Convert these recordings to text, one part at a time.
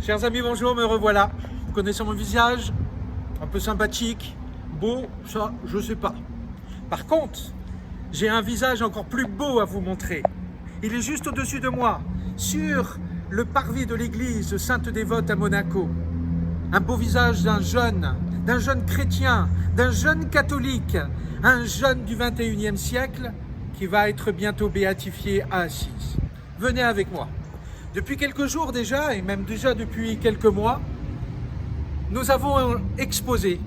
Chers amis, bonjour, me revoilà. Vous connaissez mon visage, un peu sympathique, beau, ça, je sais pas. Par contre, j'ai un visage encore plus beau à vous montrer. Il est juste au-dessus de moi, sur le parvis de l'église Sainte-Dévote à Monaco. Un beau visage d'un jeune chrétien, d'un jeune catholique, un jeune du 21e siècle qui va être bientôt béatifié à Assise. Venez avec moi. Depuis quelques jours déjà, et même déjà depuis quelques mois, nous avons exposé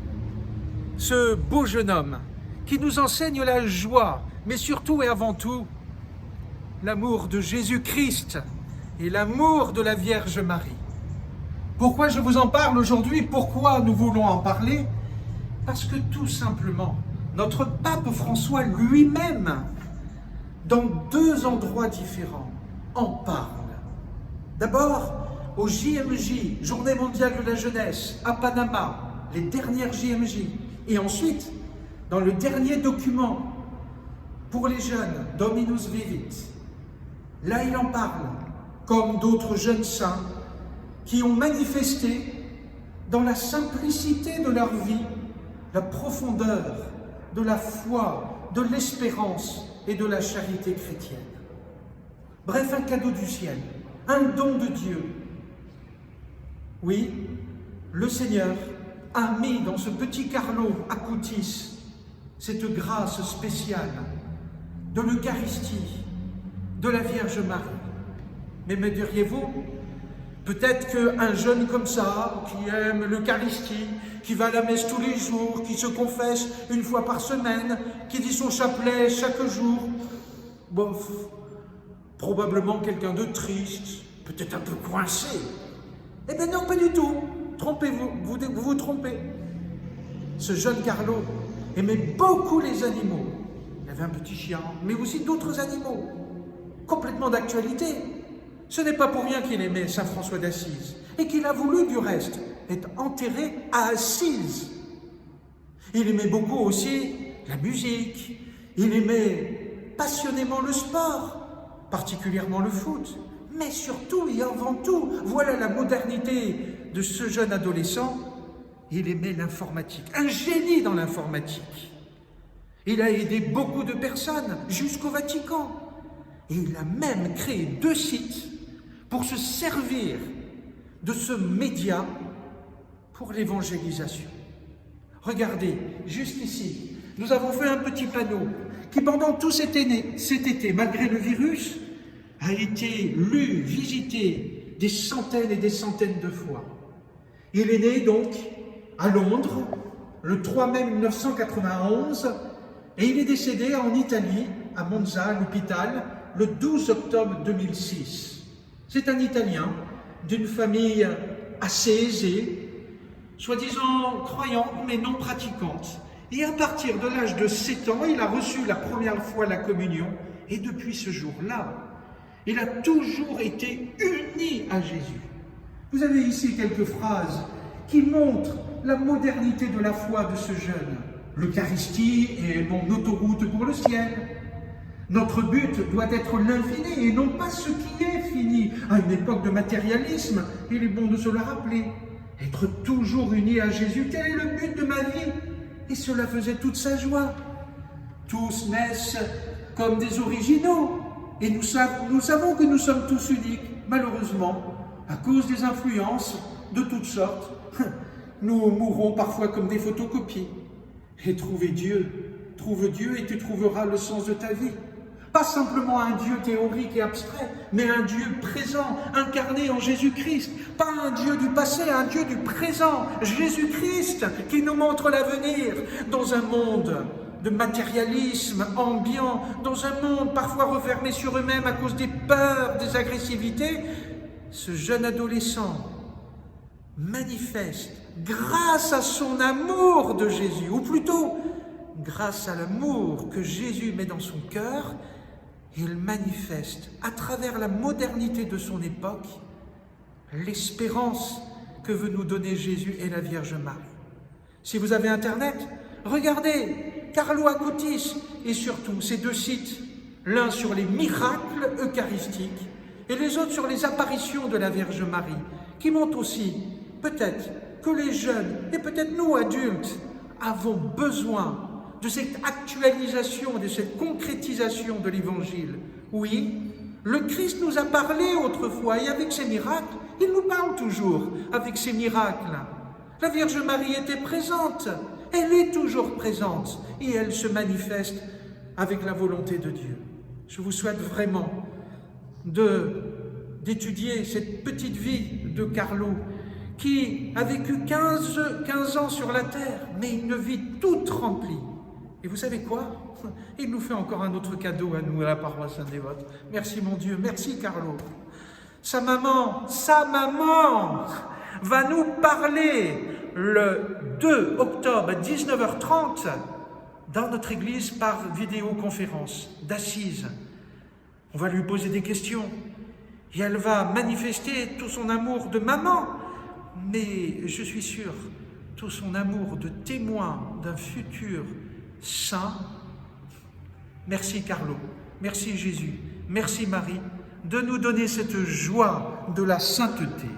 ce beau jeune homme qui nous enseigne la joie, mais surtout et avant tout, l'amour de Jésus-Christ et l'amour de la Vierge Marie. Pourquoi je vous en parle aujourd'hui? Pourquoi nous voulons en parler? Parce que tout simplement, notre pape François lui-même, dans deux endroits différents, en parle. D'abord, au JMJ, Journée mondiale de la jeunesse, à Panama, les dernières JMJ. Et ensuite, dans le dernier document pour les jeunes, Dominus Vivit. Là, il en parle, comme d'autres jeunes saints qui ont manifesté dans la simplicité de leur vie la profondeur de la foi, de l'espérance et de la charité chrétienne. Bref, un cadeau du ciel. Un don de Dieu. Oui, le Seigneur a mis dans ce petit Carlo Acutis cette grâce spéciale de l'Eucharistie, de la Vierge Marie. Mais me diriez-vous, peut-être qu'un jeune comme ça, qui aime l'Eucharistie, qui va à la messe tous les jours, qui se confesse une fois par semaine, qui dit son chapelet chaque jour, bof, probablement quelqu'un de triste, peut-être un peu coincé. Eh bien non, pas du tout. Trompez-vous, vous vous trompez. Ce jeune Carlo aimait beaucoup les animaux. Il avait un petit chien, mais aussi d'autres animaux. Complètement d'actualité. Ce n'est pas pour rien qu'il aimait Saint François d'Assise et qu'il a voulu, du reste, être enterré à Assise. Il aimait beaucoup aussi la musique. Il aimait passionnément le sport, particulièrement le foot, mais surtout et avant tout, voilà la modernité de ce jeune adolescent, il aimait l'informatique, un génie dans l'informatique. Il a aidé beaucoup de personnes jusqu'au Vatican et il a même créé 2 sites pour se servir de ce média pour l'évangélisation. Regardez, juste ici, nous avons fait un petit panneau qui pendant tout cet été, malgré le virus, a été lu, visité des centaines et des centaines de fois. Il est né donc à Londres, le 3 mai 1991, et il est décédé en Italie, à Monza, à l'hôpital, le 12 octobre 2006. C'est un Italien d'une famille assez aisée, soi-disant croyante mais non pratiquante. Et à partir de l'âge de 7 ans, il a reçu la première fois la communion. Et depuis ce jour-là, il a toujours été uni à Jésus. Vous avez ici quelques phrases qui montrent la modernité de la foi de ce jeune. L'Eucharistie est mon autoroute pour le ciel. Notre but doit être l'infini et non pas ce qui est fini. À une époque de matérialisme, il est bon de se le rappeler. Être toujours uni à Jésus, tel est le but de ma vie. Et cela faisait toute sa joie. Tous naissent comme des originaux. Et nous savons que nous sommes tous uniques. Malheureusement, à cause des influences de toutes sortes, nous mourrons parfois comme des photocopies. Et trouve Dieu et tu trouveras le sens de ta vie. Pas simplement un Dieu théorique et abstrait, mais un Dieu présent, incarné en Jésus-Christ. Pas un Dieu du passé, un Dieu du présent, Jésus-Christ, qui nous montre l'avenir dans un monde de matérialisme ambiant, dans un monde parfois refermé sur eux-mêmes à cause des peurs, des agressivités. Ce jeune adolescent manifeste, grâce à son amour de Jésus, ou plutôt grâce à l'amour que Jésus met dans son cœur, il manifeste, à travers la modernité de son époque, l'espérance que veut nous donner Jésus et la Vierge Marie. Si vous avez Internet, regardez Carlo Acutis et surtout ces 2 sites, l'un sur les miracles eucharistiques et les autres sur les apparitions de la Vierge Marie, qui montre aussi, peut-être, que les jeunes, et peut-être nous adultes, avons besoin de cette actualisation, de cette concrétisation de l'Évangile. Oui, le Christ nous a parlé autrefois, et avec ses miracles, il nous parle toujours avec ses miracles. La Vierge Marie était présente, elle est toujours présente, et elle se manifeste avec la volonté de Dieu. Je vous souhaite vraiment d'étudier cette petite vie de Carlo, qui a vécu 15 ans sur la terre, mais une vie toute remplie. Et vous savez quoi? Il nous fait encore un autre cadeau à nous, à la paroisse Saint-Dévote. Merci mon Dieu, merci Carlo. Sa maman va nous parler le 2 octobre à 19h30 dans notre église par vidéoconférence d'Assise. On va lui poser des questions et elle va manifester tout son amour de maman, mais je suis sûr, tout son amour de témoin d'un futur saint. Merci Carlo, merci Jésus, merci Marie, de nous donner cette joie de la sainteté.